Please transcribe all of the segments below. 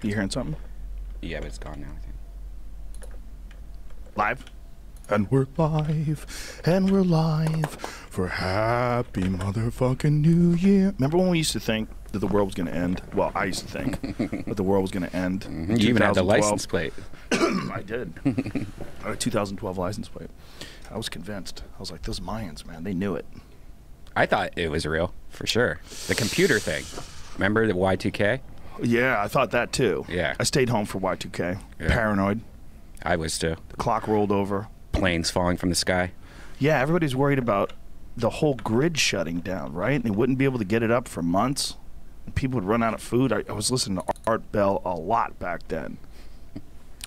You hearing something? Yeah, but it's gone now, I think. Live? And we're live, and we're live for happy motherfucking New Year. Remember when we used to think that the world was going to end? Well, I used to think that the world was going to end. You even had the license plate. I did. I had a 2012 license plate. I was convinced. I was like, those Mayans, man, they knew it. I thought it was real, for sure. The computer thing. Remember the Y2K? Yeah, I thought that too. Yeah. I stayed home for Y2K. Yeah. Paranoid. I was too. The clock rolled over. Planes falling from the sky. Yeah, everybody's worried about the whole grid shutting down, right? And they wouldn't be able to get it up for months. And people would run out of food. I was listening to Art Bell a lot back then.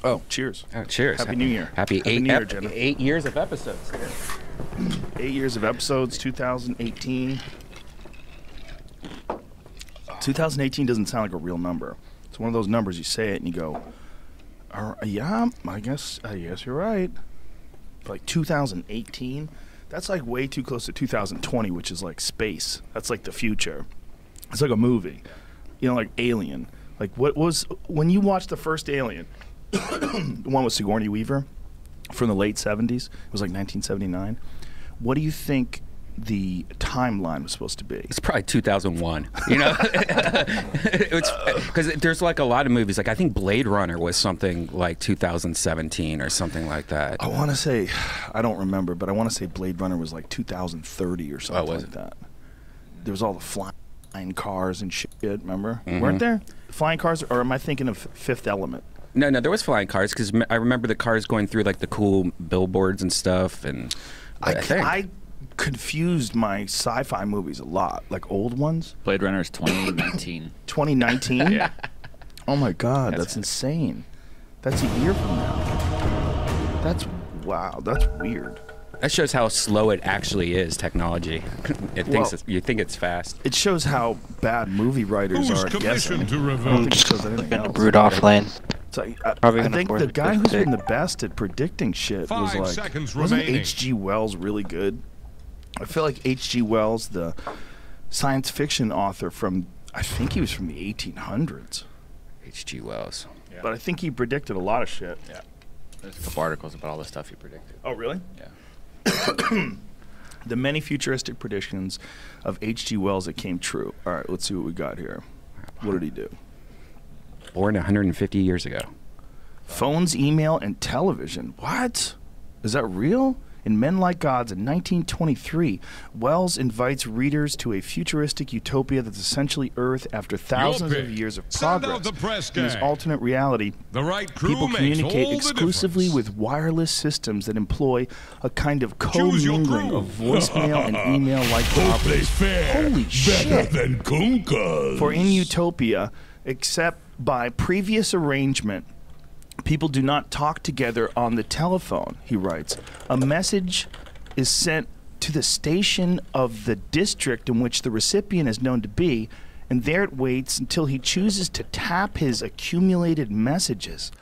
Oh, cheers. Oh, cheers. Happy New Year. Happy New Year, Jenna. 8 years of episodes. 8 years of episodes, 2018. 2018 doesn't sound like a real number. It's one of those numbers you say it and you go, yeah, I guess you're right. But like 2018, that's like way too close to 2020, which is like space. That's like the future. It's like a movie. You know, like Alien. Like what was, when you watched the first Alien, the one with Sigourney Weaver from the late 70s, it was like 1979. What do you think the timeline was supposed to be? It's probably 2001. You know, because there's like a lot of movies. Like I think Blade Runner was something like 2017 or something like that. I want to say, I don't remember, but I want to say Blade Runner was like 2030 or something like that. There was all the flying cars and shit. Remember? Weren't there flying cars? Or am I thinking of Fifth Element? No, there was flying cars because I remember the cars going through like the cool billboards and stuff. And I confused my sci-fi movies a lot, like old ones. Blade Runner is 2019. 2019? Yeah. Oh my God, that's insane. That's a year from now. Wow, that's weird. That shows how slow it actually is, technology. You think it's fast. It shows how bad movie writers are at guessing. I don't think it shows anything else. Rudolph Lane. It's like, I think the guy who's been the best at predicting shit was like, wasn't H.G. Wells really good? I feel like H.G. Wells, the science fiction author from, I think he was from the 1800s. H.G. Wells. Yeah. But I think he predicted a lot of shit. Yeah. There's a couple articles about all the stuff he predicted. Oh, really? Yeah. The many futuristic predictions of H.G. Wells that came true. All right, let's see what we got here. What did he do? Born 150 years ago. Phones, email, and television. What? Is that real? In Men Like Gods in 1923, Wells invites readers to a futuristic utopia that's essentially Earth after thousands of years of progress. In his alternate reality, people communicate exclusively with wireless systems that employ a kind of co-mingling of voicemail and email-like properties. Holy shit! For in utopia, except by previous arrangement, people do not talk together on the telephone, he writes. A message is sent to the station of the district in which the recipient is known to be, and there it waits until he chooses to tap his accumulated messages.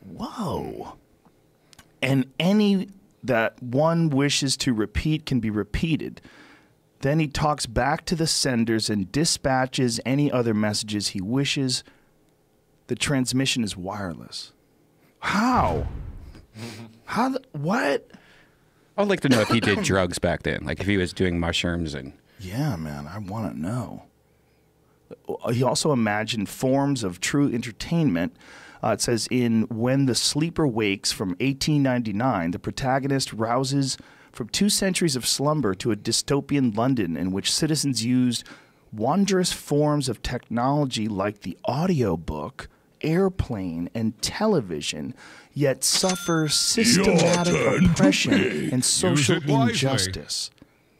Whoa. And any that one wishes to repeat can be repeated. Then he talks back to the senders and dispatches any other messages he wishes. The transmission is wireless. How? What? I'd like to know if he did drugs back then, like if he was doing mushrooms and... Yeah, man, I want to know. He also imagined forms of true entertainment. It says in When the Sleeper Wakes from 1899, the protagonist rouses from 2 centuries of slumber to a dystopian London in which citizens used wondrous forms of technology like the audiobook, airplane, and television, yet suffer systematic oppression and social injustice.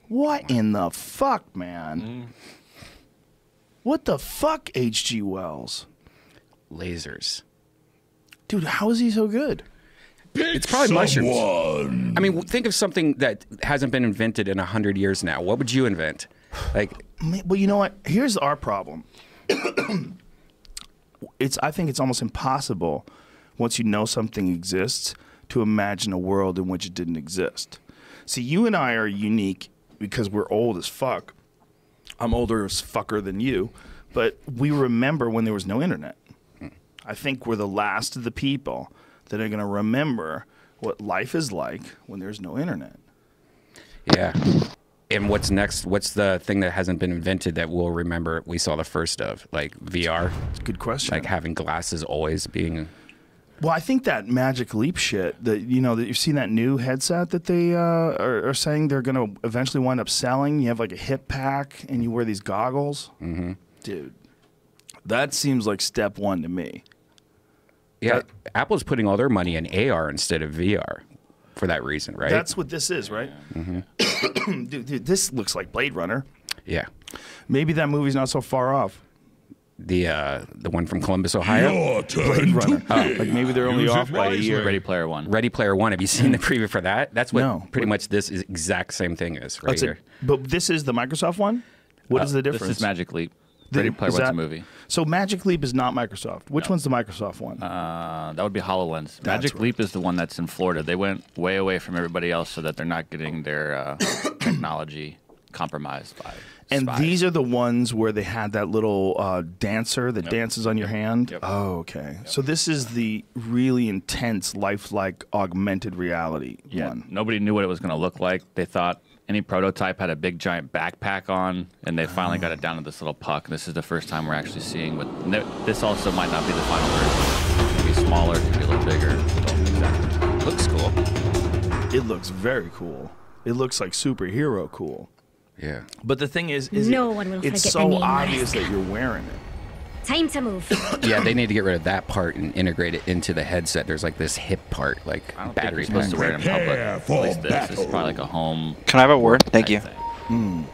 What in the fuck, man? What the fuck, H.G. Wells? Lasers. Dude, how is he so good? It's probably mushrooms. I mean, think of something that hasn't been invented in 100 years now. What would you invent? Like, well, you know what? Here's our problem. I think it's almost impossible, once you know something exists, to imagine a world in which it didn't exist. See, you and I are unique because we're old as fuck. I'm older as fucker than you, but we remember when there was no internet. I think we're the last of the people that are going to remember what life is like when there's no internet. Yeah. And what's next? What's the thing that hasn't been invented that we'll remember we saw the first of? Like VR? Good question. Like having glasses always being... Well, I think that Magic Leap shit, that that you've seen that new headset that they are saying they're going to eventually wind up selling. You have like a hip pack and you wear these goggles. Mm-hmm. Dude, that seems like step one to me. Yeah, Apple's putting all their money in AR instead of VR for that reason, right? That's what this is, right? Mm-hmm. dude, this looks like Blade Runner. Yeah. Maybe that movie's not so far off. The one from Columbus, Ohio? Blade Runner. Like maybe they're only off by a year. Ready Player One. Ready Player One. Have you seen the preview for that? That's what No. pretty much this is exact same thing is right here. But this is the Microsoft one? What is the difference? This is Magic Leap. Ready Player One's a movie. So Magic Leap is not Microsoft. Which one's the Microsoft one? That would be HoloLens. Magic right. Leap is the one that's in Florida. They went way away from everybody else so that they're not getting their technology compromised by And spies. these are the ones where they had that little dancer that dances on your hand? Yep. Oh, okay. So this is the really intense, lifelike, augmented reality one. Nobody knew what it was going to look like. They thought any prototype had a big giant backpack on, and they finally got it down to this little puck. This is the first time we're actually seeing what. This also might not be the final version. It could be smaller, it could be a little bigger. Exactly. Looks cool. It looks very cool. It looks like superhero cool. Yeah. But the thing is No one will it's forget so the name obvious Mariska. that you're wearing it. Time to move. Yeah, they need to get rid of that part and integrate it into the headset. There's like this hip part, like I don't battery think you're supposed to wear it in public. At least this is probably like a home. Can I have a word? Thank type you. thing.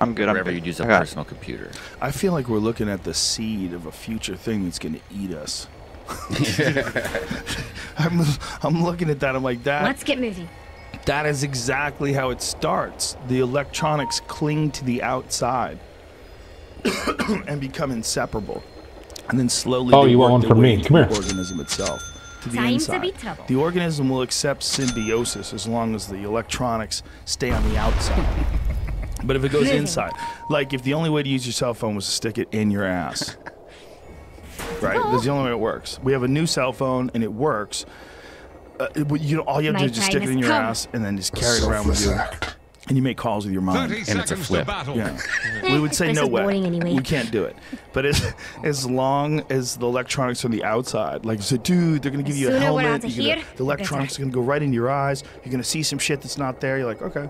I'm good. I'm Wherever good. you'd use a I got it. personal computer. I feel like we're looking at the seed of a future thing that's going to eat us. I'm looking at that. I'm like, Let's get moving. that is exactly how it starts. The electronics cling to the outside and become inseparable. And then slowly Oh, they you work want one their from way me? into Come the here. organism itself. To the Time to inside. be trouble. The organism will accept symbiosis as long as the electronics stay on the outside. But if it goes Moving. inside, like if the only way to use your cell phone was to stick it in your ass, right? That's the only way it works. We have a new cell phone and it works. All you have to do My is just stick it time in has your come. ass and then just carry it around with you. And you make calls with your mind. 30 And it's a seconds flip. to battle. Yeah. We would say This no is way. boring anyway. We can't do it. But as long as the electronics are on the outside, like, so, dude, they're going to give you a Sooner we're helmet. out of you're gonna- here, the electronics are going to go right into your eyes. You're going to see some shit that's not there. You're like, okay.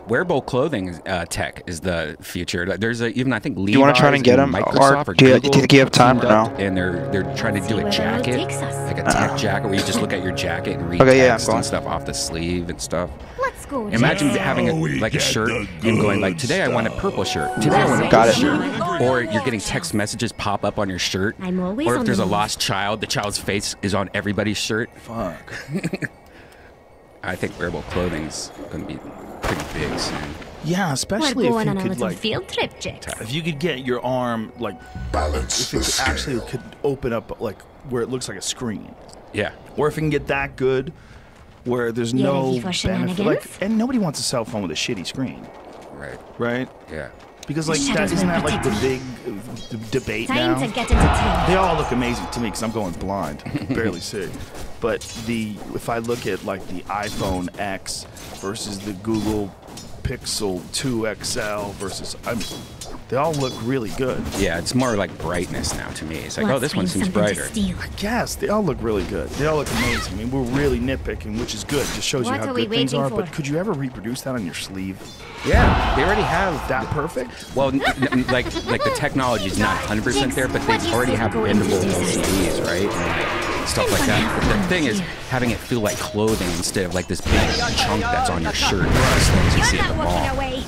Wearable clothing tech is the future. Like, there's even I think Levi's you wanna try and get 'em, Microsoft or or do you Google think you have time teamed or up, no? And they're trying to do See a where the road jacket, takes us. like a tech jacket, where you just look at your jacket and read Okay, yeah, I'm text going. and stuff off the sleeve and stuff. Let's go. Imagine Jack. having like a shirt and going like, today I want a purple shirt. Today I want a Got purple it. shirt. Or you're getting text messages pop up on your shirt. I'm always or on if there's the a move. lost child, the child's face is on everybody's shirt. Fuck. I think wearable clothing's going to be pretty big soon. Yeah, We're especially if going you on a could, little like, field trip, Jax. if you could get your arm, like, if it actually could open up, like, where it looks like a screen. Yeah. Or if it can get that good where there's You no ready for benefit. Like, shenanigans? and nobody wants a cell phone with a shitty screen, Right. right? Yeah. Because, like, Shadows isn't won't that, like, the protect big debate Time now? to get entertained. They all look amazing to me because I'm going blind, barely see. But if I look at like the iPhone X versus the Google Pixel 2 XL versus, they all look really good. Yeah, it's more like brightness now to me. It's like, Let's oh, this one find seems something to brighter. steal. Yes, they all look really good. They all look amazing. I mean, we're really nitpicking, which is good. Just shows What you how are we good things waiting are. for? But could you ever reproduce that on your sleeve? Yeah, they already have That perfect? Well, like the technology is not 100% there, but they already have bendable LCDs, right? And like stuff like that. But the thing is, having it feel like clothing instead of like this big chunk that's on your shirt, those things you see You're at the not walking mall. away.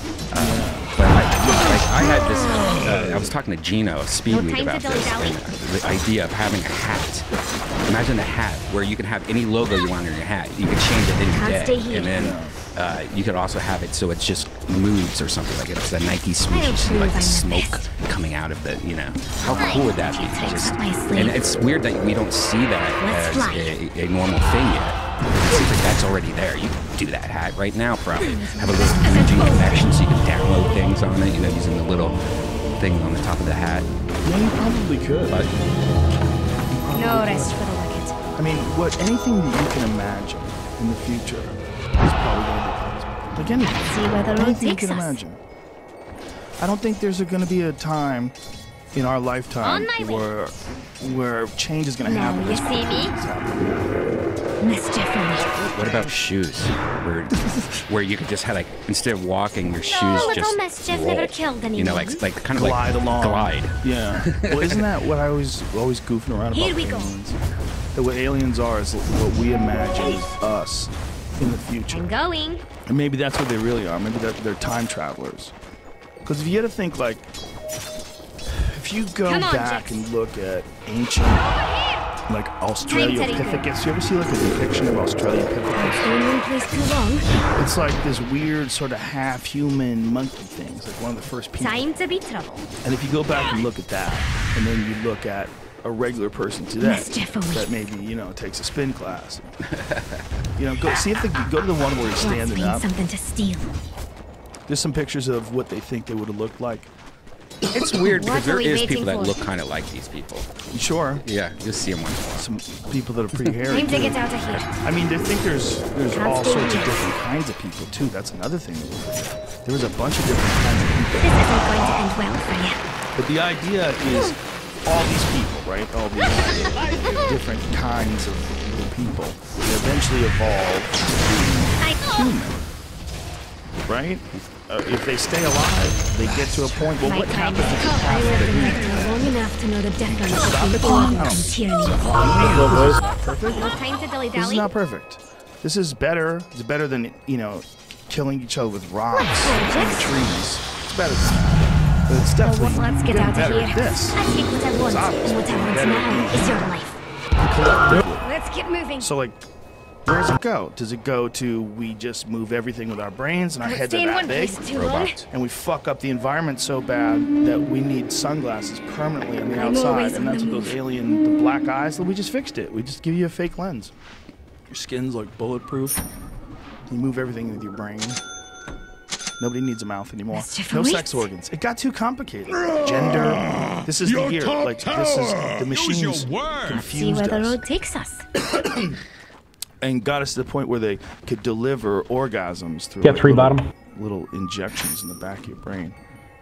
But I had this. I was talking to Gino of Speedweed time to about this, dilly-dally. and the idea of having a hat. Imagine a hat where you can have any logo you want on your hat. You can change it any Can't stay day, here. and then you could also have it so it just moves or something like it's a Nike swoosh. I'll You see prove like I'm the the smoke best. coming out of the, How cool would that be? Take Just, up my sleeve. and it's weird that we don't see that Let's as fly. a normal thing yet. It seems like that's already there. You can do that hat right now, probably. Have a little 3G connection so you can download things on it, using the little thing on the top of the hat. Yeah, you probably could. But No rest for the wicked. I mean, anything that you can imagine in the future is probably going to be possible. Like anything. See where the road Anything you takes can us. imagine. I don't think there's going to be a time in our lifetime On my way. where change is going to Now happen. you as see quickly me? as it's happening. Mischiefully. What about shoes? Where you could just have like instead of walking, your shoes little just mischief roll. never killed You know, anyone. like kind of Glide like along. glide. Yeah. Well, isn't that what I was always goofing around Here about we go. aliens? That what aliens are is what we imagine is us in the future. I'm going. And maybe that's what they really are. Maybe they're time travelers. Because if you had to think, like, if you go Come on, back Jax. and look at ancient, like, Australopithecus, you ever see, like, a depiction of Australopithecus? Stay in one place too long. It's like this weird sort of half-human monkey thing. It's like one of the first people. Time to be trouble. And if you go back and look at that, and then you look at a regular person today Mischievous. that maybe, you know, takes a spin class. You know, go see if they go to the one where he's Let's standing find up. something to steal. There's some pictures of what they think they would have looked like. It's weird What because are there we is waiting people that for? look kind of like these people. Sure, Yeah, you'll see them once in a while. some people that are pretty hairy. Time to too. get out of here. I mean, they think there's Can't all stay sorts of here. different kinds of people too. That's another thing. There was a bunch of different kinds of people. This isn't going to end well for you. But the idea is all these people, right? All these different kinds of little people they eventually evolve to be human, right? If they stay alive, they get to a point. Well, My what time happens is if come. I after lived the in human? Vector long enough to know the difference Stop between it. order No. and tyranny. This is not perfect. No time to This is dilly-dally. not perfect. This is better. It's better than, you know, killing each other with rocks Let's go, and Jax. trees. It's better than that. But it's definitely Let's get getting out of better here. at this. I take what I want, It's obvious. and what I want Better now eat. is your life. Collectively. Let's get moving. So, like, where does it go? Does it go to we just move everything with our brains and our Let's heads stay are in that one big? place too long. And we fuck up the environment so bad that we need sunglasses permanently on the I'm outside. always And on that's the what those move. the black eyes, we just fixed it. We just give you a fake lens. Your skin's like bulletproof. You move everything with your brain. Nobody needs a mouth anymore. Mischief No awaits. sex organs. It got too complicated. Gender. This is the year. Like, this is the machines See confused where the us road takes us. and got us to the point where they could deliver orgasms through Get like, three little, bottom. little injections in the back of your brain.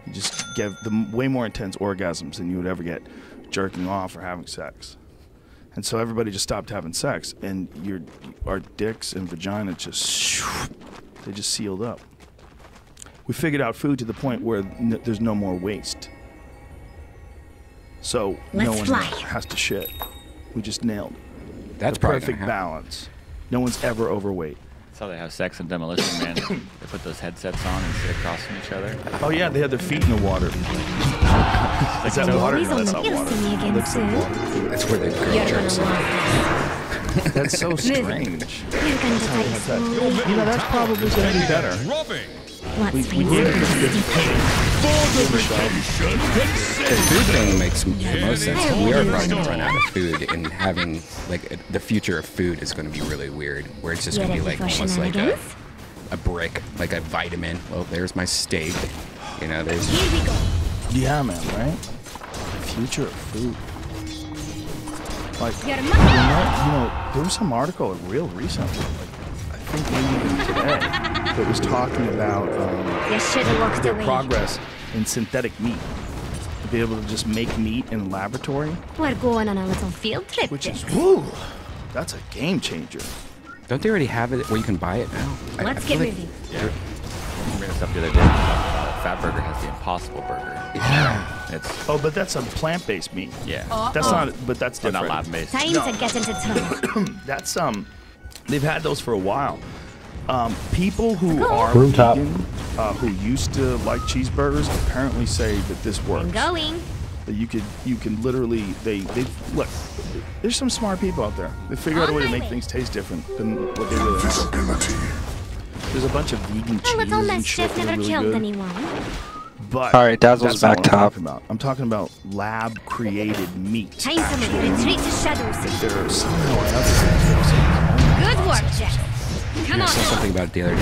You just get way more intense orgasms than you would ever get jerking off or having sex. And so everybody just stopped having sex, and our dicks and vagina they just sealed up. We figured out food to the point where there's no more waste. So no Let's one fly. has to shit. We just nailed it. That's The probably perfect gonna happen. balance. No one's ever overweight. That's how they have sex in Demolition Man. They put those headsets on and sit across from each other. Oh yeah, they had their feet in the water. Is that water? Always No, on that's the not You'll water. see me again Looks like soon. water. That's where the girl You're jerks gonna in. love That's so strange. You're going to take slowly. You know, that's probably going to be better. Let's We find gave it something a to good steal. The food thing makes the most sense. We are probably gonna run out of food, and having like the future of food is going to be really weird, where it's just You going to be ready like for almost like shenanigans? a brick, like a vitamin. Well, there's my steak. You know, there's Here we go. Yeah, man, right? Future of food. Like, You're you mine. know, there was some article real recently, like, I think maybe even today, that was talking about You should have walked their away. progress in synthetic meat. To be able to just make meat in a laboratory, We're going on a little field trip. which is, Jax. woo, that's a game changer. don't they already have it where you can buy it now? I Let's feel get like- moving. Yeah. I bring this up the other day. Fat Burger has the Impossible Burger. It's Oh, but that's a plant-based meat. yeah. That's not, but that's Well, different. not lab-based. Time No. to get into trouble. That's they've had those for a while. People who are Room top. vegan, who used to like cheeseburgers, apparently say that this works. I'm going. That you can literally they look. There's some smart people out there. They figure out a way to make things taste different than what they really have. There's a bunch of vegan A cheeses little and shit mischief that are never really killed good. anyone. But All right, Dazzle's that's not back what I'm top. talking about. I'm talking about lab-created meat. Time to move. Retreat to shadows. There are somehow or another. Good work, Jax. Come I on saw now. something about it the other day.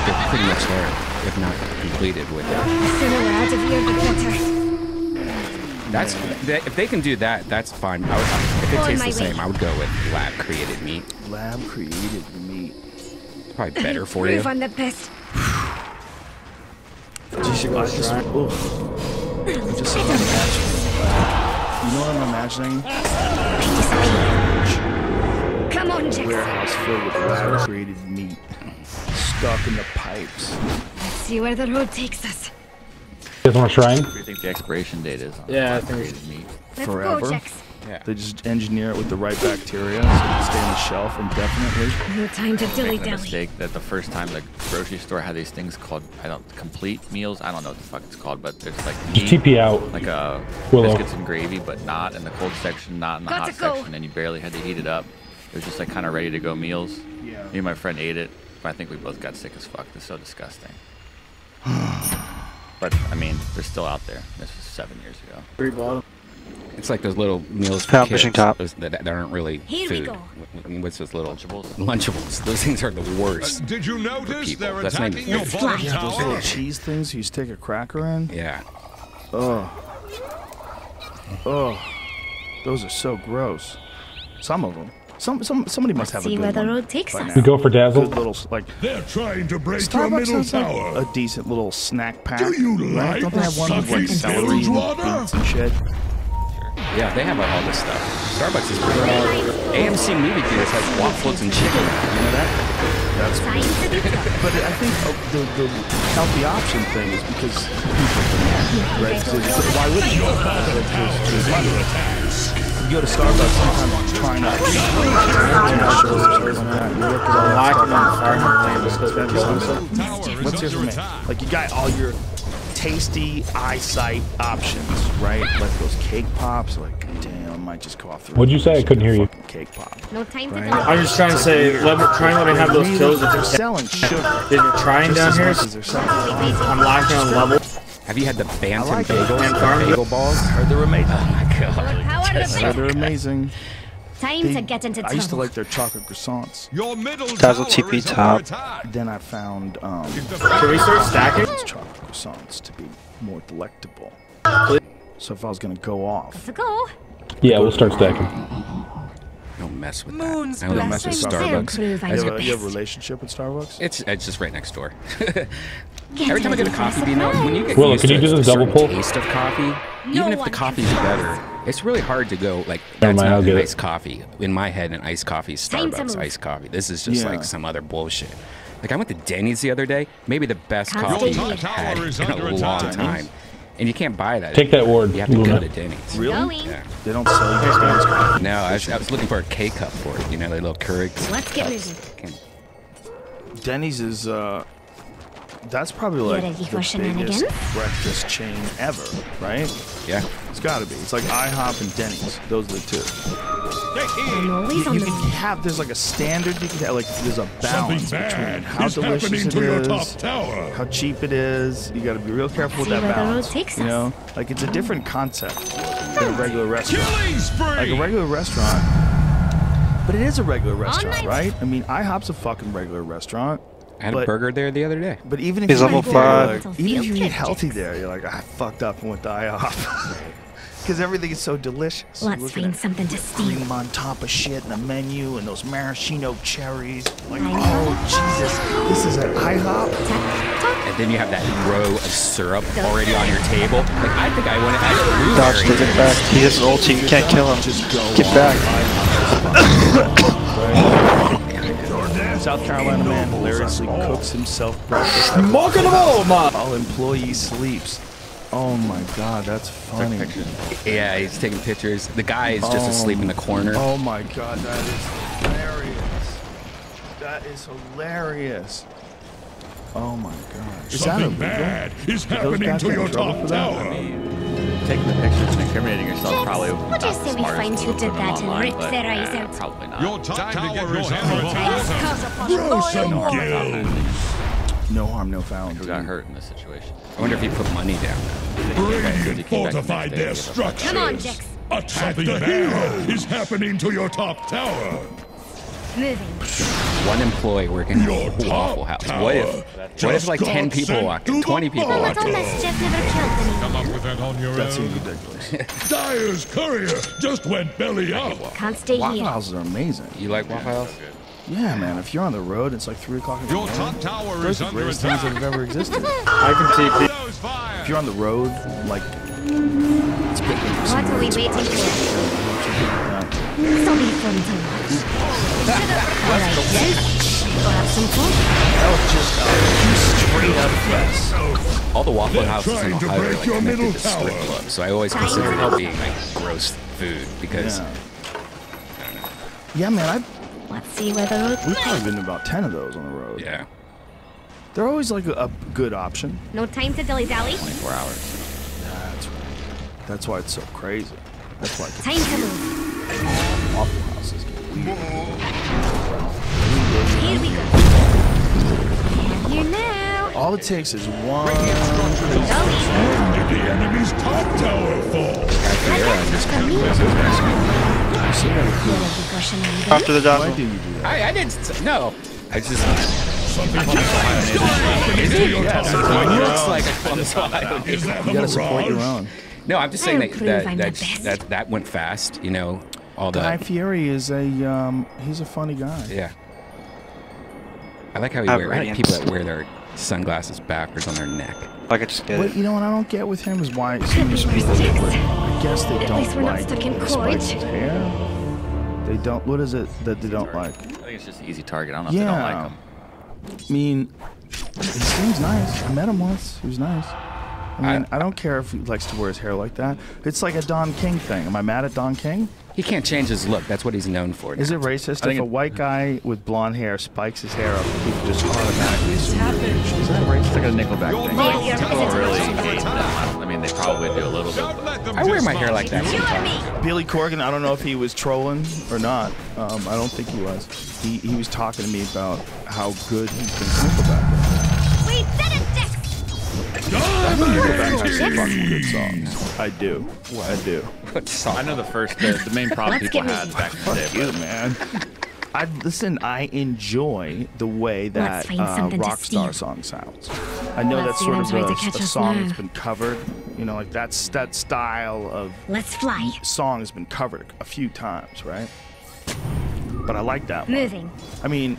They're pretty much there, if not completed with it. The sooner we're out of here, the better. That's if they can do that, that's fine. If it On tastes my the same, way. I would go with lab created meat. Lab created meat. Probably better for you. Proof on the best. Just, I just, I'm just imagining. You know what I'm imagining? Come on, Jax. Warehouse filled with lab created meat, stuck in the pipes. Let's see where the road takes us. You guys want a shrine? What do you think the expiration date is on Yeah, I lab think created meat? Let's Forever? go, Jax. Yeah. They just engineer it with the right bacteria so it can stay on the shelf indefinitely. No time to Making the dilly-dally. mistake that the first time the grocery store had these things called complete meals. I don't know what the fuck it's called, but there's like Just meat, TP out. like Willow. biscuits and gravy, but not in the cold section, not in the Gotta hot go. section, and you barely had to heat it up. It was just like kind of ready to go meals. Yeah. Me and my friend ate it, but I think we both got sick as fuck. It's so disgusting. But I mean, they're still out there. This was 7 years ago. Three bottom. It's like those little meals for Top kids pushing top. that aren't really Here we food. go. What's those little Lunchables? Lunchables. Those things are the worst. Did you notice people. they're That's not attacking even your Let's bottom fly. Those little tower? cheese things you stick a cracker in. Yeah. Ugh. Ugh. Those are so gross. Some of them. Somebody must have a See good where the one road takes by us. now. We go for dazzle. Good little like They're trying to break your Starbucks middle has like tower. a decent little snack pack. Do you right? like Don't they have one with like sucking celery bilge and water? beets and shit? Yeah, they have all this stuff. Starbucks is pretty good. AMC movie theaters has waffles and chicken. You know that? That's Time to be tough. But I think the healthy option thing is because people demand, right? So why wouldn't you? There's money. You go to Starbucks sometimes trying not to Locking on fire. Let's go. What's yours for me? Like you got all your tasty eyesight options, right? Like those cake pops. Like, damn, I might just go off the. What'd you say? I couldn't hear you. Fucking cake pop. No time to Right. dilly. I'm just trying to say, try and let me have those kills. If They're you're selling sugar. That you're trying Just down as here. much as they're selling. I'm locking on level. Have you had the Bantam like it. bagels? And The farm- bagel balls? They're amazing. Oh my More god. power to They're build. amazing. Time They- to get into I used to trouble. like their chocolate croissants. Your middle Dazzle tower TP is under top. attack. Then I found Can we start stacking? those chocolate croissants to be more delectable. So if I was gonna go off, Let's go. Yeah, we'll start stacking. Don't mess with that. I don't mess with blessings Starbucks. improve on you the have a best. relationship with Starbucks? It's just right next door. Get Every time I get a ready for coffee, you know, when you get Willow, used can to you do a this double certain pull? taste of coffee, even if the one coffee's can better, it's really hard to go like Never that's mind, I'll not get an it. iced coffee. In my head, an iced coffee is Time to Starbucks move. iced coffee. This is just Yeah. like some other bullshit. Like I went to Denny's the other day, maybe the best Can't coffee stay I've here. had Tower is in a under long attack. time. And you can't buy that. Take that ward, You have to go Luna. to Denny's. Really? Going. Yeah. They don't sell you those Denny's coffee? No, I was looking for a K cup for it. You know, the little Keurig. Let's get moving. Denny's is that's probably You like ready for the shenanigans? biggest breakfast chain ever, right? Yeah. It's got to be. It's like IHOP and Denny's. Those are the two. I'm always on You the can move. have there's like a standard you can have, like there's a Something balance between bad how is delicious happening it to your is, top tower. how cheap it is. You got to be real careful with See that where the road balance. takes You us. know, like it's a different concept than a regular restaurant. Killing spree. Like a regular restaurant, but it is a regular restaurant, my right? I mean, IHOP's a fucking regular restaurant. I had a But- burger there the other day. But even if He's you level eat there, 5. like, even if you eat healthy there, you're like, I fucked up and went to IHOP. Because everything is so delicious. You're Let's looking find at something to steal. cream on top of shit and the menu and those maraschino cherries. Like, I oh, Jesus. This is an IHOP? Tuck, tuck. And then you have that row of syrup already on your table. Like I think I went. I Dodge blueberry. doesn't back. He has an ulti. You can't kill him. Just go Get on back. South Carolina man hilariously cooks himself breakfast Smoking them all, man. while employee sleeps. Oh my God, that's funny. Yeah, he's taking pictures. The guy is just asleep in the corner. Oh my God, that is hilarious. That is hilarious. Oh my God. Is that Something illegal? bad is those happening guys to get in your trouble top for that? tower. Taking the pictures and incriminating yourself probably What not do you the say we smartest find move who to did put that and online, rip but, their eyes out? Probably not. Your top tower is under Nice attack. cause Throw upon some loyal gills. No harm, no foul. Who got hurt in this situation? I wonder if he put money down. Radiant fortified their structures. Come on, Jax. Attack the hero is happening to your top tower. Moving. One employee working Your at a Waffle House. top What tower if like just 10 got people sent walked to in, the 20 people bottom. walked Little in? mischief never killed anyone. Come up with that on your That own. seems ridiculous. Dyer's courier just went belly up. Can't stay Waffle here. houses are amazing. You like Waffle House? Yeah, man. If you're on the road, it's like 3 o'clock in the Your morning. top tower Those is are the under greatest things that attack. have ever existed. I can TP. Those fire. If you're on the road, like, it's picking up some What are we great waiting spots. for? This'll be fun to watch. Alright, then. Go have some fun. That was just straight up yes. All the Waffle They're Houses in trying to Ohio are break like your connected middle to strip tower. clubs, so I always consider it being like gross food because Yeah, man. Let's see where the road We've probably been to about 10 of those on the road. yeah. They're always like a good option. No time to dilly-dally. 24 hours. That's why it's so crazy. That's why Time to move. Waffle houses get weird. Here we go. And here now. All it takes is one. Dolly. Did the enemy's top tower fall? After the Why dog. do you do that? I didn't. No. I just. Some people into your top It tower. looks like a fun Is that You a gotta support your mirage? own. No, I'm just saying I'll that prove I'm the that's, best. that went fast. You know, all Guy the Fieri is he's a funny guy. yeah. I like how he I like people that wear their sunglasses backwards on their neck. I could just get What it. you know what I don't get with him is why some people, I guess they At don't least we're not like stuck in the spikes court. his hair. They don't. What is it that they don't like? I think it's just an easy target. I don't know if they don't Yeah. like him. I mean, he seems nice. I met him once. He was nice. I mean, I don't care if he likes to wear his hair like that. It's like a Don King thing. Am I mad at Don King? He can't change his look. That's what he's known for. Is now. it racist I think if a it- white guy with blonde hair spikes his hair up? People just automatically assume. Is that racist? It's like a Nickelback thing. Yeah, you're People right. really hate them. I mean, they probably do a little bit. Don't let them I wear my dismount. hair like that You and sometimes. me. Billy Corgan, I don't know if he was trolling or not. I don't think he was. He was talking to me about how good he thinks Nickelback is. We did it, Dex. Nickelback has some fucking good songs. I do. I do. What song? I know the main problem Let's people get had moving. back in the day. You, man. I enjoy the way that Let's find something to Rockstar steal. song sounds. I know Let's that's see sort them of try to a catch us song now. that's been covered. You know, like that style of Let's fly. song has been covered a few times, right? But I like that one. Moving. I mean,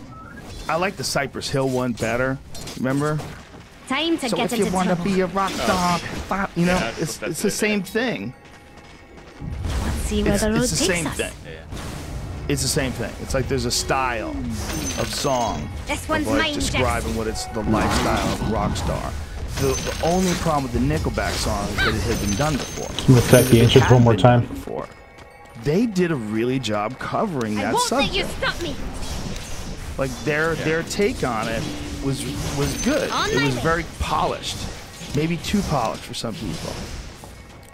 I like the Cypress Hill one better. Remember? Time to So get if you into want to trouble. be a rock star, you know, Yeah, it's that's the it. same thing. Let's see where the road It's the takes same us. thing. It's the same thing. It's like there's a style of song This of one's like mine, Jeff. describing what it's the lifestyle of a rock star. The only problem with the Nickelback song is that it had been done before. Let's attack the It ancients had one more been done time. Before. They did a really job covering I that won't let subject. you stop me. Like their take on it was good. On It my was way. very polished, maybe too polished for some people.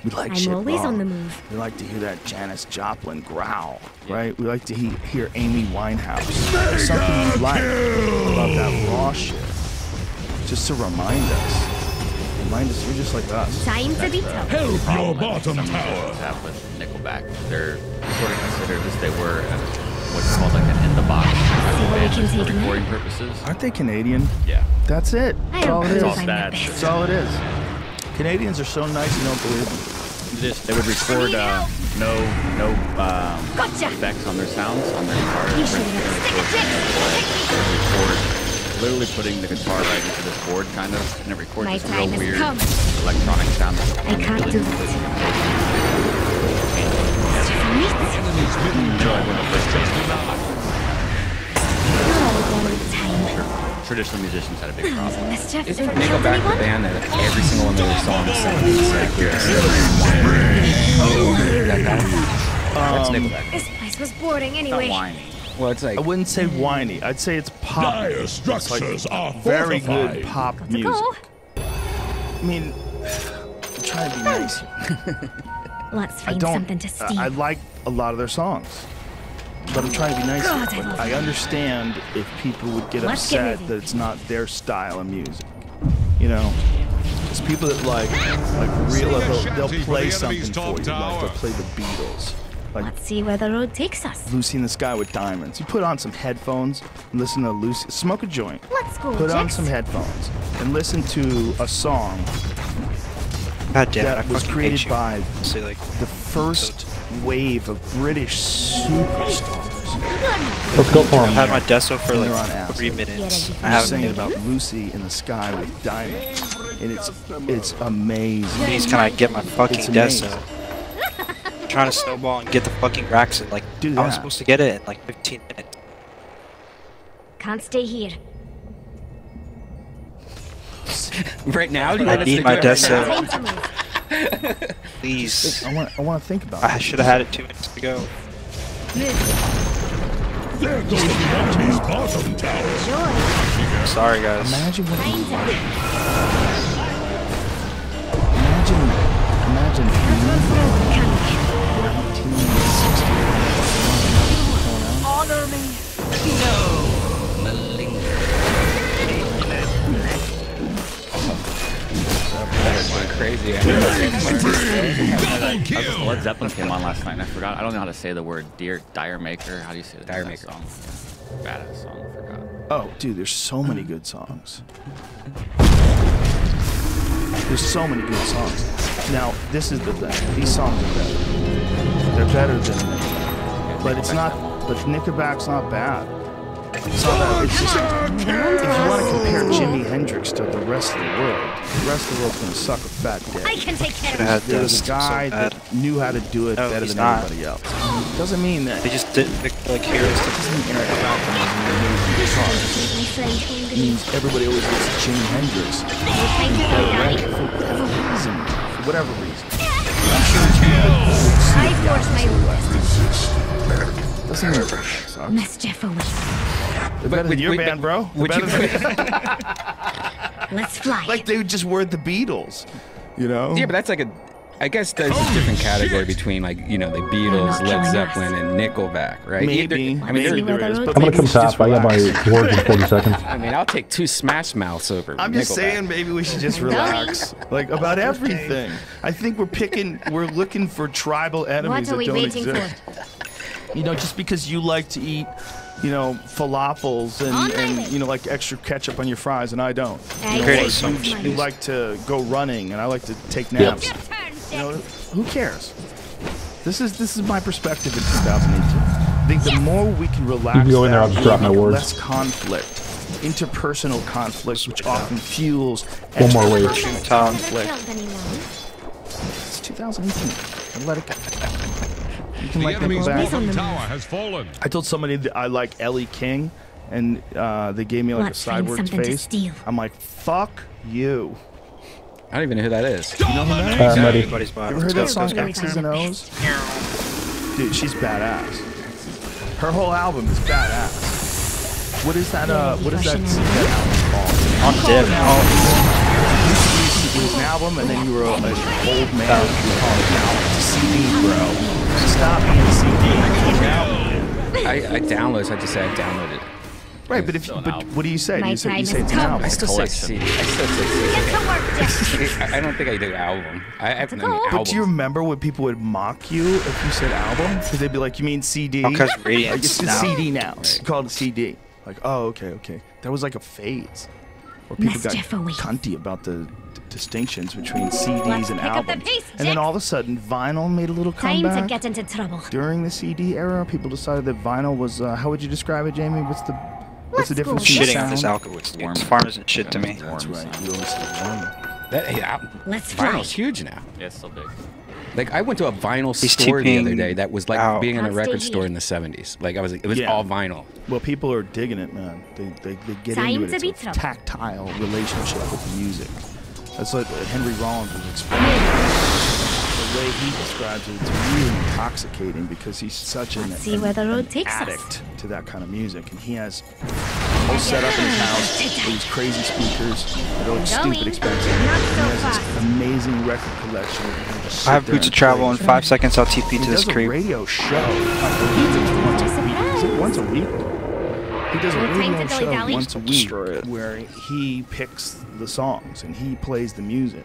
We like I'm shit always raw. on the move. We like to hear that Janis Joplin growl, right? We like to hear Amy Winehouse. There's something we like about that raw shit, just to remind us you're just like us. Time to be tough. Help your Problem bottom some tower. musicians have with Nickelback. They're sort of considered as they were what's called like an in the box what we can for take now. recording purposes. Aren't they Canadian? Yeah. That's it. I That's all don't it is. prove I'm the bad best. That's all it is. Canadians are so nice you don't believe them. They would record no Gotcha. effects on their sounds on their guitar. You should have. Stick it, Jeff. Record, literally putting the guitar right into this board, kind of, and it records My this real time has weird come. electronic sound. I can't do that. Traditional musicians had a big problem. Mischief Isn't ever killed Nickelback the anyone? band that every single one of their songs sounds exactly the same? That guy? That's Nickelback. This place was boring Not anyway. whiny. Well, it's like I wouldn't say whiny. I'd say it's pop. Dire It's like structures are very fortified. good pop To music. go. I mean, I'm trying to be nice here. Let's I find don't. something to steal. I like a lot of their songs, but I'm trying to be nice. God, here. I love I it. understand if people would get Let's get upset moving. that it's not their style of music. You know, there's people that like real. They'll shanty for play the something enemy's for top you. Like tower. they'll play the Beatles, like Let's see where the road takes us. Lucy in the Sky with Diamonds. You put on some headphones and listen to Lucy. Smoke a joint. Let's go, Put on Jax. some headphones and listen to a song God damn it, I that was fucking created hate you. by Say like, the first wave of British superstars. Let's go for I've him. had my deso for They're on like acid. 3 minutes. I I'm haven't singing made about it. Lucy in the Sky with Diamonds, and it's amazing. Please, can I get my fucking It's amazing. deso? I'm trying to snowball and get the fucking racks in. Like, Do I was that. supposed to get it in like 15 minutes. Can't stay here. Right now, do you I want us need to my do it right deso. now? Time to move. Please. I want to think about I it. should have had it 2 minutes ago. Move. There goes the enemy's bottom tower. Joy. Sorry, guys. Imagine what. Time to move. Imagine. Honor me. Going crazy. Double kill. Led Zeppelin came on last night and I forgot. I don't know how to say the word Dire Maker. How do you say the Dire name of that Maker. song? Badass song. I forgot. Oh, dude, there's so many good songs. There's so many good songs. Now, this is the thing. These songs are better. They're better than Nickelback. But it's not. But Nickelback's not bad. It's not bad. It's just if you want to compare Jimi Hendrix to the rest of the world's gonna suck a fat I dick. can take care Should of have it. had There's this a so guy bad. that knew how to do it No, better he's than not. anybody else. Doesn't mean that. They just didn't pick like heroes to My friend came It means everybody always looks at Jimi Hendrix. Time to go, Daddy. For whatever reason. For whatever reason. I forced my own destiny. Doesn't mean it sucks. Mischief away. They're better than your band, bro. They're would you- better than Let's fly. like they just were the Beatles, you know? Yeah, but that's like a. I guess there's a different category between like the Beatles, not Led killing Zeppelin, us. and Nickelback, right? Maybe. I mean, maybe they're- there is, but I'm gonna maybe come it's just top. I got my relax. words in 40 seconds. I mean, I'll take 2 Smash Mouths over. I'm just Nickelback. saying maybe we should just relax. Like about everything. I think we're looking for tribal enemies What are that we don't waiting exist. You know, just because you like to eat, falafels and like extra ketchup on your fries and I don't. Creating so much You space. like to go running and I like to take naps. You know, who cares? This is my perspective in 2018. I think the more we can relax, You can go in there, I'll that, just drop my make words. less conflict, interpersonal conflict, which often fuels One more wave. extrapersonal Tom. conflict. Killed anyone. It's 2018. And let it go. You can The like enemy's Nickelback. bottom tower has fallen. I told somebody that I like Ellie King, and they gave me like Let's a find sideways something to face. steal. I'm like, fuck you. I don't even know who that is. I'm ready. Everybody's body. You ever heard that song go. X's and O's? Dude, she's badass. Her whole album is badass. What is that? What is that album called? I'm dead. It was an album, and then you were an old man. You called it an album. It's a CD, bro. Stop being a CD. It's an album. I downloaded. So I just say I downloaded. Right, but Still an but album. what do you say? My You say time it's has an come. album. I still say collection. CD. I still say CD. Get to work, Jax. I don't think I do album. I mean, go. But do you remember when people would mock you if you said album? Because they'd be like, "You mean CD?" Because Like, Radiant's it's a now. CD now. It's called a CD. Like, oh, okay. That was like a phase where people got Mischief awaits. cunty about the distinctions between CDs Let's and pick up the albums. pace, And then Jax. all of a sudden, vinyl made a little Time to comeback. get into trouble. During the CD era, people decided that vinyl was. How would you describe it, Jamie? What's the Let's difference go. between Shitting on this sound? Alkowitz. Warm. This farm isn't shit to me. That's right. You always say vinyl. Let's fly. Vinyl's huge now. Yeah, it's still big. Like I went to a vinyl He's store the other TPing day that was like out. being in a Can't stay record here. store in the 70s. Like it was Yeah. all vinyl. Well, people are digging it, man. They get Time into to it. be It's a trouble. tactile relationship with the music. That's what Henry Rollins was explaining. The way he describes it, it's really intoxicating because he's such an, Let's see where the road takes us. addict to that kind of music, and he has a whole setup in his house. These crazy speakers that are like stupid Going. expensive. Not He so has fast. this amazing record collection. where he can just I have sit there boots of and travel. play. In 5 seconds, I'll TP He to this does a creep. radio show. Is it once a week? He does a No time radio to show dilly-dally. once a week Destroy it. where he picks the songs and he plays the music.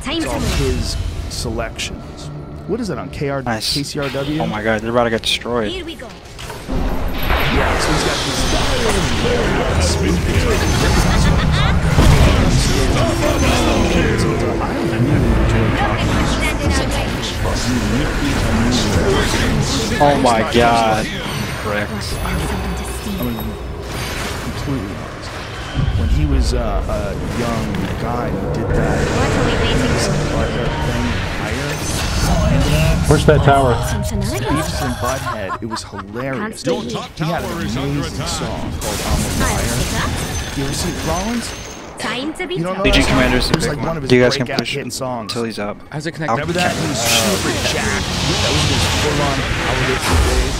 Time It's to all move. his selections. what is it on Nice. KCRW? Oh my god, they're about to get destroyed. Here we go. Yeah, so he's got Oh my god. Correct. I'm completely honest. When he was a young guy who did that thing, Where's that tower? Beavis and Butthead, it was hilarious. Don't He talk had an amazing song called I'm a Liar. You ever see Rollins? Time to be You don't know Legion that song? Commander's It the was big like one one. of his You guys can breakout push hitting songs. until he's up. How's it connected? Remember that? He was super jacked. That was his full-on powerlifting days.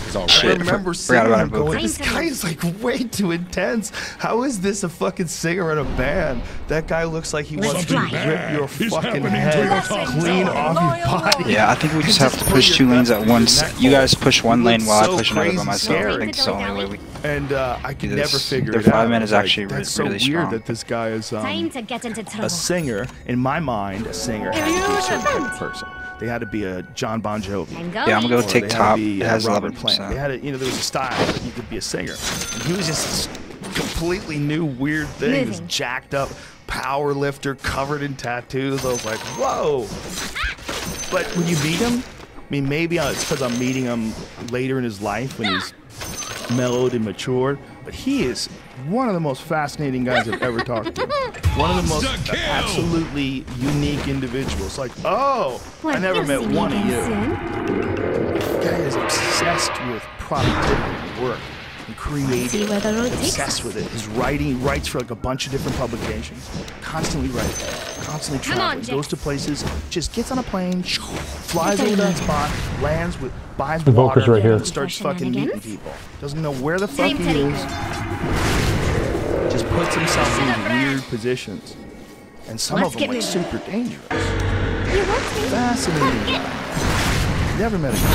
It's all I Shit, remember forgot seeing about him him, going, Booker. this guy is like way too intense. How is this a fucking singer in a band? That guy looks like he wants to Something rip your bad is fucking happening to head your top clean tower. off your body. Yeah, I think we just have to push 2 lanes at once. You guys push one lane while I push another by myself. I think it's the only way we. And I could Do never this. figure Their it out. 5 man I is was like, actually that's so really weird strong. that this guy is Time to get into trouble. a singer. In my mind, a singer had to be a certain type of person. They had to be a John Bon Jovi. I'm Yeah, I'm gonna go Or take they had to top. be, It has Robert Plant. They 11%. had there was a style that you could be a singer. And he was just completely new, weird thing. He was Moving. jacked up power lifter, covered in tattoos. I was like, whoa. But when you meet him, I mean, maybe it's because I'm meeting him later in his life when he's mellowed and matured. But he is one of the most fascinating guys I've ever talked to. One of the most absolutely unique individuals. Like, oh, I never met one of you. The guy is obsessed with productivity and work and creating. See where the road takes Obsessed us. with it. His writing, he writes for like a bunch of different publications. Constantly writing. Constantly Come on, traveling. Goes to places, just gets on a plane, flies It's over that okay. spot, lands with, buys The water, Volker's right here. and starts fucking meeting Shenanigans? people. Doesn't know where the fuck Time he to is. Just puts himself in these weird positions. And some Let's of them get like moving. super dangerous. You want me? Fascinating guy. Never met a guy. I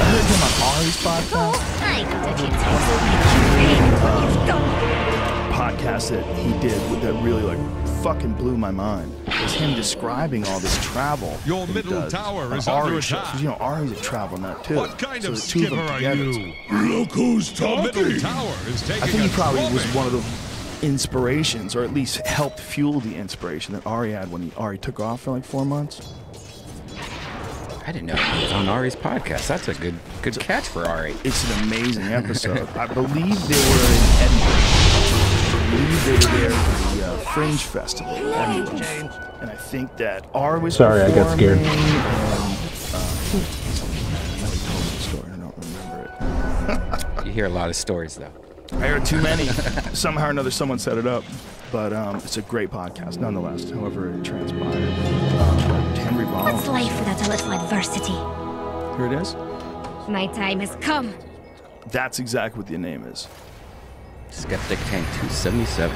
heard him on Ari's podcast. I got a Podcast that he did that really like fucking blew my mind. Was him describing all this travel. Your that he middle does tower on is under Ari's show. attack. 'Cause, Ari's a travel nut too. What kind so of the two of them skipper are together, you? Look who's talking. Your middle tower is taking I think he probably was drubbing. one of the inspirations, or at least helped fuel the inspiration that Ari had when Ari took off for like 4 months. I didn't know he was on Ari's podcast. That's a good catch for Ari. It's an amazing episode. I believe they were in Edinburgh. I believe they were there for the Fringe Festival in Edinburgh. And I think that Ari was Sorry, I got scared. performing, and, I know he told me the story. I don't remember it. You hear a lot of stories though. I heard too many. Somehow or another, someone set it up. But it's a great podcast, nonetheless. However it transpired. Henry Rollins. What's life without a little adversity? Here it is. My time has come. That's exactly what the name is. Skeptic Tank 277.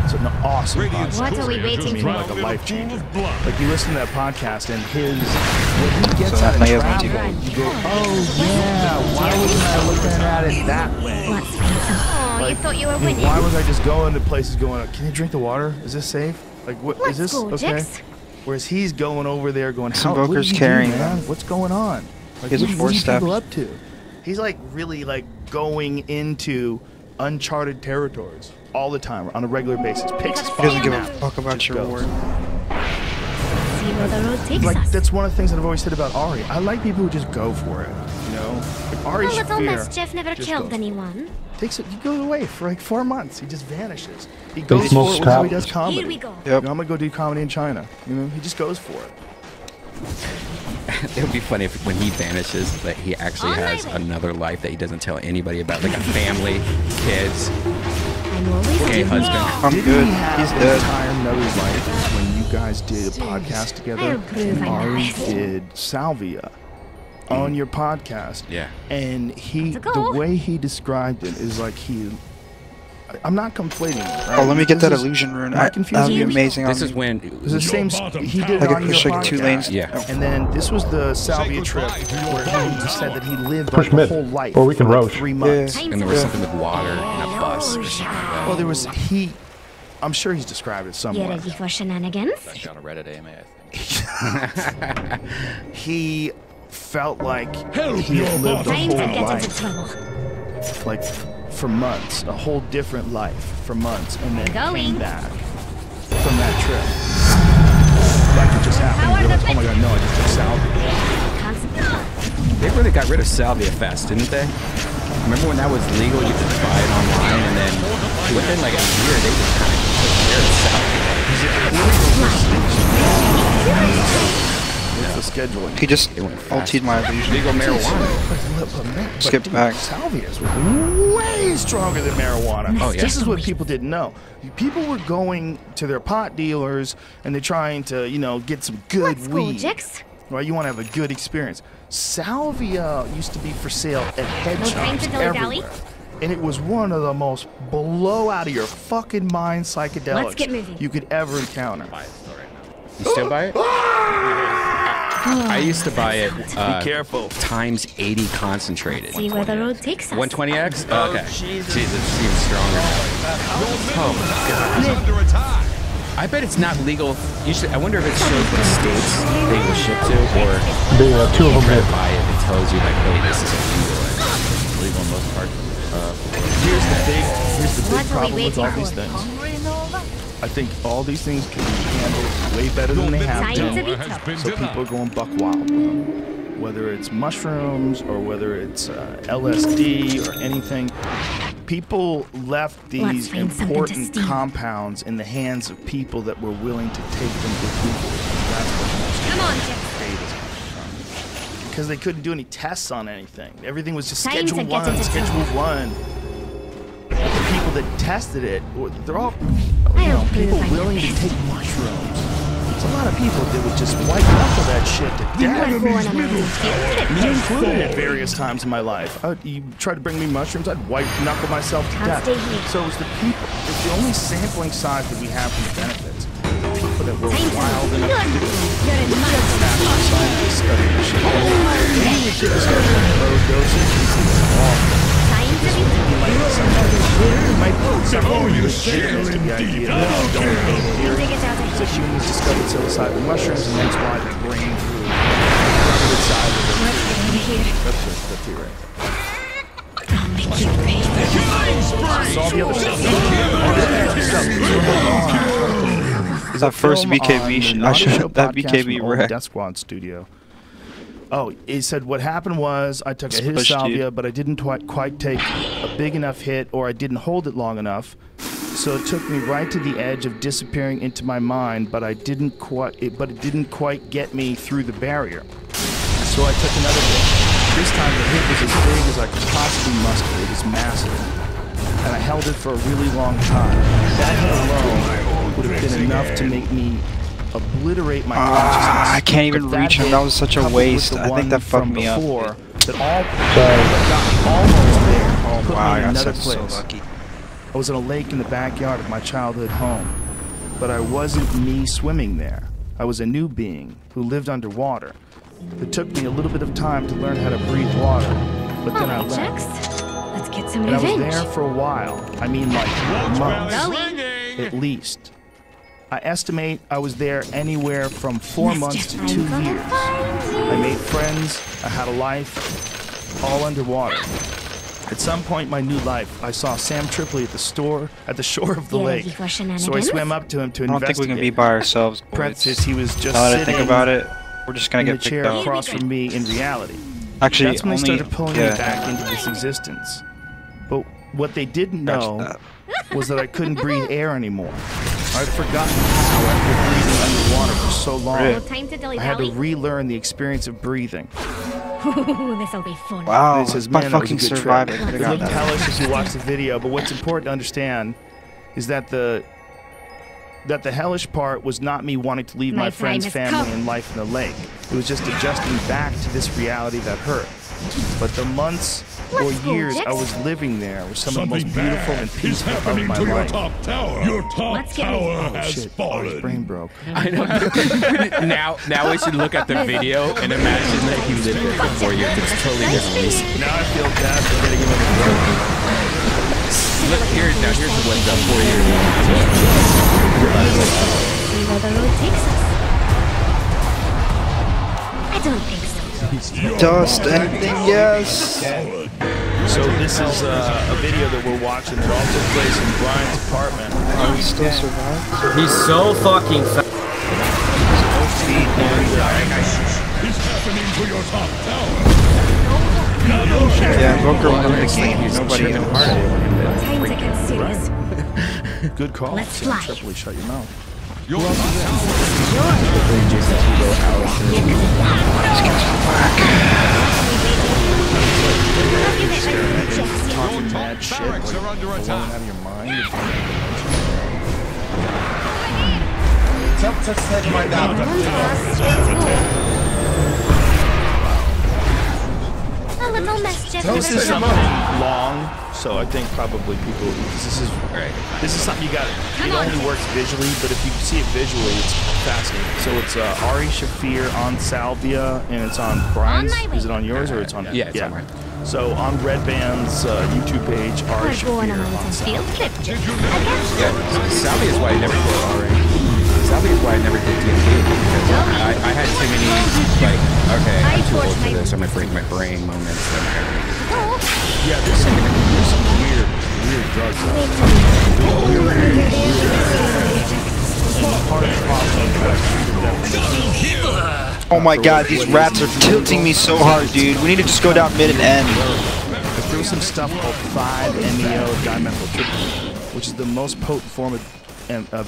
It's an awesome Radiant's podcast. What are we couriers waiting is for? Like a drowned in life pool changer. of blood. Like you listen to that podcast and when he gets So out of now you have travel, multiple. you go, oh yeah, why wasn't I looking at it that way? Let's find some. Oh, you thought you were winning. Why was I just going to places going, can you drink the water? Is this safe? Like, what Let's is this go, okay? Jix. Whereas he's going over there going, Some what Boker's do you do, carrying man? them. What's going on? Like, He has a what are you four-step. people up to? He's like really like going into uncharted territories all the time on a regular basis. Picks his He doesn't give a map, fuck about just your goes. reward. See where the road takes Like us. that's one of the things that I've always said about Ari. I like people who just go for it. You know, like Ari A little Shaffir mischief never just killed goes. anyone. Takes it. He goes away for like 4 months. He just vanishes. He goes smoke for it when he scrap. does comedy. Here we go. Yep. You know, I'm gonna go do comedy in China. You know, he just goes for it. It would be funny if when he vanishes that he actually On my has way. another life that he doesn't tell anybody about, like a family, kids, I'm always gay on the husband. I'm Didn't good. he have He's an dead. entire another life when you guys did a podcast together? I'll prove And I'm the Ari best. did Salvia on your podcast. Yeah. And To go. the way he described it is like I'm not conflating it, right? Oh, let me get This that is- illusion rune. am I That would confusing be you? amazing. This on is when It's the same. He did it Like a on your push, like podcast. 2 lanes. Yeah. And then this was the Salvia Say trip goodbye to your where bottom he said tower. that he lived Push like a mid. whole life. Or we can for like roach. 3 months. Time and there to was go. something with water and a bus or something like Well, there was I'm sure he's described it You somewhere. ready for shenanigans? Actually on a Reddit AMA, I think. he felt like Help he had your lived a Time to whole get into life, trouble. like for months, a whole different life for months, and then Going. came back from that trip. Like it just happened. How are He realized, the oh my god, no, I just took salvia. Constant. They really got rid of salvia fast, didn't they? Remember when that was legal? You could buy it online, and then within like a year, they just kind of took care of salvia. It's the scheduling. He just It went fast. ultied my illusion. Legal marijuana. Skip back. Salvia is way stronger than marijuana. Oh, yeah. This is what people didn't know. People were going to their pot dealers and they're trying to, you know, get some good Let's go, weed. Jix. Right? You want to have a good experience. Salvia used to be for sale at head No time shops to dilly-dally? everywhere. And it was one of the most blow out of your fucking mind psychedelics Let's get moving. you could ever encounter. You still buy it? I used to buy it Be careful. times 80 concentrated. See where the road takes us. 120x? Oh, okay. Jesus, it seems stronger now. Oh my god. Under attack. I bet it's not legal. I wonder if it shows what states they will ship to, or The two of them try to hit. buy it, it tells you like, hey, this is illegal. Legal in most parts. Here's the big What are we problem with waiting all for? these things. I think all these things can be handled way better than they have Time to been. be Has tough. been So people are denied. going buck wild with them. Whether it's mushrooms or whether it's LSD or anything, people left Let's these find something to important steal. compounds in the hands of people that were willing to take them to Google. That's what most Come on, of Jix. the data comes from. Because they couldn't do any tests on anything. Everything was just Time Schedule to get 1, into Schedule trouble. 1. The people that tested it, they're all I you know, don't believe people I willing to can. take mushrooms. There's a lot of people that would just white knuckle that shit to death. We're going on a little Me included at various times in my life. You tried to bring me mushrooms, I'd white knuckle myself to Can't death. stay here. So it's the people. It's the only sampling size that we have from the benefits. The people that were Time to wild move. enough to do it. You're in my National scientists studying this shit. They need to discover low doses. It's awful. Time to be tough. It might be several Oh, you years shall to the indeed. idea that don't Time to get out of so here. humans discovered psilocybin mushrooms, and that's why the brain grew. The side of it. Let's get out of here. That's just the theory. I'll make you pay for this. So all the other stuff. All this extra stuff. Is That first film BKB on the should- I Naughty should- Show that podcast BKB from the old wrecked. Death Squad studio. Oh, he said what happened was I took a hit of Pushed you. salvia, but I didn't quite take a big enough hit, or I didn't hold it long enough. So it took me right to the edge of disappearing into my mind, but it didn't quite get me through the barrier. So I took another hit. This time the hit was as big as I could possibly muster. It was massive. And I held it for a really long time. That hit alone would have been enough to make me obliterate my consciousness. I can't even But reach him. That was such a coupled with waste. the I think one that fucked from me up. before, that all Sorry. got me almost there. Put Wow, me in I another got so place. lucky. I was in a lake in the backyard of my childhood home, but I wasn't me swimming there. I was a new being who lived underwater. It took me a little bit of time to learn how to breathe water, but then I Alright, learned. Jix. Let's get some And I was revenge. there for a while. I mean, like months Going. at least. I estimate I was there anywhere from 4 months to 2 I'm gonna years. find I you. made friends, I had a life, all underwater. At some point in my new life, I saw Sam Tripoli at the shore of the You lake. ready for So I shenanigans? swam up to him to I don't investigate. think we can be by ourselves, boys. Parentheses, he was just Now that I sitting think about it, we're just gonna in the get picked chair up. across from me in reality. Actually, That's when they only started pulling me back into this existence. But what they didn't Scratch know that. was that I couldn't breathe air anymore. I'd forgotten how after breathing underwater for so long. Really? No time to dilly I had to dally. relearn the experience of breathing. This'll be fun. Wow, He says, if I "Man, that was a fucking good survived, trip." I could've It got looked that. hellish if you watch the video, but what's important to understand is that the hellish part was not me wanting to leave My my time friend's has family come. and life in the lake. It was just adjusting back to this reality that hurt. But the months or Let's go, years Jix. I was living there were some of the Something most beautiful bad and is peaceful of happening my to your life. top tower. Your top Let's get tower Oh has shit! Oh, his brain fallen. broke. I know. now we should look at the video and imagine that he lived there for 4 years. It's totally different reason. Now I feel bad for getting him in the throat. Look, here's what the 4 years. See where the road takes us. I don't think so. Dust, anything, yes. So this is a video that we're watching that all took place in Brian's apartment. Are we still surviving? He's so fucking fat. It's happening to your top tower. Yeah, Booker won the game. Nobody knows. Time to get serious. Good call. Let's Sam fly. Tripoli, shut your mouth. Your top tower. Talking mad shit. Barracks are under Alone attack. out of your mind. A little mischief. This is something long, so I think probably people. This is This is something you got. It only works visually, but if you see it visually, it's fascinating. So it's Ari Shafir on Salvia, and it's on Brian's. Is it on yours or it's on? Yeah, it's on mine. So on Red Band's YouTube page, Ari We're going on Shafir a on field Salvia. trip. Yeah, Salvi is why I never did Salvi is why I never did D&D because I had too many like okay, I'm too old for this. I'm gonna break my brain moments. Yeah, there's some weird drugs. Oh my god, these rats are tilting me so hard, dude. We need to just go down mid and end. There was some stuff called 5-MeO dimethyltryptamine, which is the most potent form of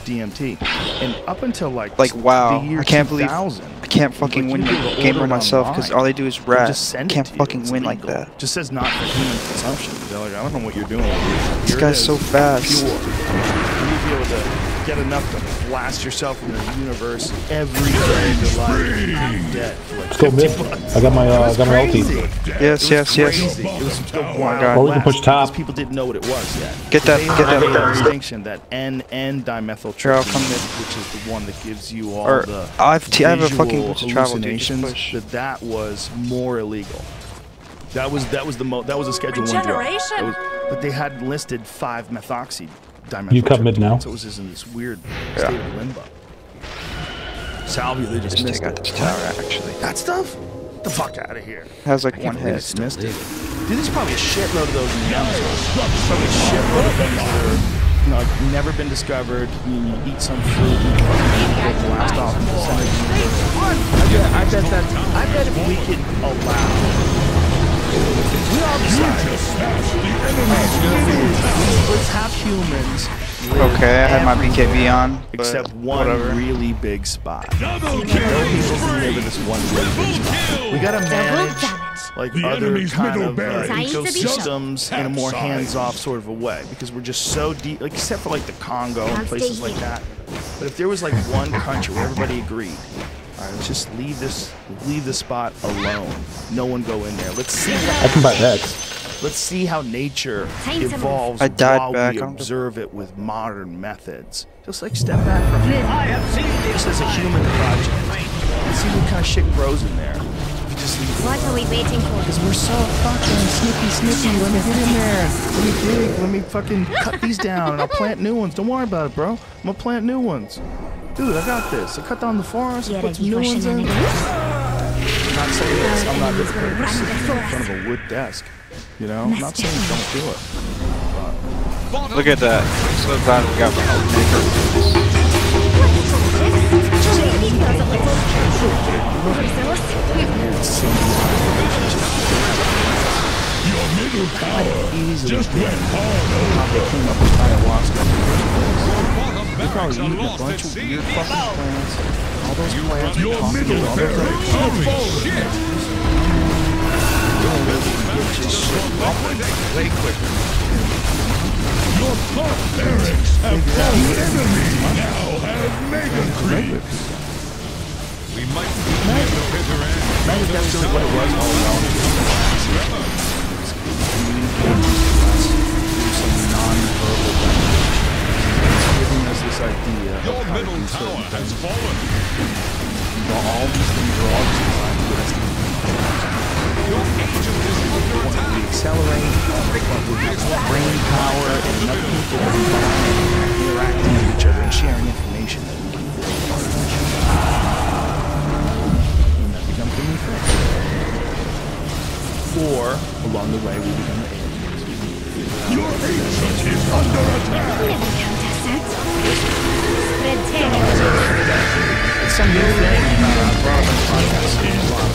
DMT. And up until like wow, the year I can't believe 2000, I can't fucking win the game by myself because all they do is rat. just send it Can't to you. fucking It's win like legal. that. Just says not for human consumption. They're like, I don't know what you're doing. This Here it guy's is. so fast. Pure. You'll be able to get enough to blast yourself into the universe every day of your life. Dead. For like Let's go mid. 50 bucks. I got my Crazy. ulti. Yes, yes, yes. Crazy. It was the my wild God. Or we can west push top. because people didn't know what it was yet. Get that- They get had that the first. distinction that N-dimethyltryptamine, Sure, I'll come mid. which is the one that gives you all Or the I have a fucking visual boost of travel, dude. Just hallucinations. push. That was more illegal. That was the Schedule 1 drug. Regeneration. But they had listed 5-methoxy dimethyltryptamine. You cut mid now. So it was just in this weird state of limbo. Salvia, they just Just missed take out it. this tower, actually. That stuff? Get the fuck out of here. Has like one They hit. just missed it. Dude, there's probably a shitload of those in the Amazon. Probably a shitload of things that are, like, never been discovered. You eat some fruit and fucking blast off in the center of the universe. I bet if we could allow, we all decide. Let's have humans live Okay, I had my everywhere BKB on, but except one whatever. really big spot. No people can live in this one really big spot. We gotta manage like The other enemy's kind middle of barracks. Time to be ecosystems in a more Capsized. hands-off sort of a way because we're just so deep, like except for like the Congo and Can't places stay like here. that. But if there was like one country where everybody agreed, all right, let's just leave this spot alone. No one go in there. Let's see. I can buy Vex. Let's see how nature Time to move. evolves I died while back we on the- observe it with modern methods. Just like step back from it. Just as a human project. Let's see what kind of shit grows in there. If you just leave it. What are we waiting for? Because we're so fucking snippy. Let me get in there. Let me dig. Let me fucking cut these down and I'll plant new ones. Don't worry about it, bro. I'm gonna plant new ones. Dude, I got this. I cut down the forest, Get put some ready new for ones in. shenanigans? I'm not saying this. I'm not Enemies will hypocrite. run Just the sitting in forest. front of a wood desk. You know? I'm not saying don't do it. Look at that. I'm so glad we got my maker. Your middle tower Easily just been went hard how they over. came up with ayahuasca in the first place. Bottom They're barracks probably are eating a lost bunch at of sea. weird fucking plants. All those plants Your talking middle to all those other barracks plants. are shit. Way quicker. Your top barracks have fallen. The enemy now have mega creeps. We might be able to hit her ass. Maybe that's really what it was all along. Some non-verbal language. It's giving us this idea Your of how to middle do tower certain has things. fallen. All these things are all just designed to get us to Your agent is under want attack. to accelerate, but we have brain power and enough people combined, interacting with each other and sharing information that we can build. When that becomes when we or along the way we become the aliens. Your ancient is under attack. It's some new thing. Brought up on the podcast.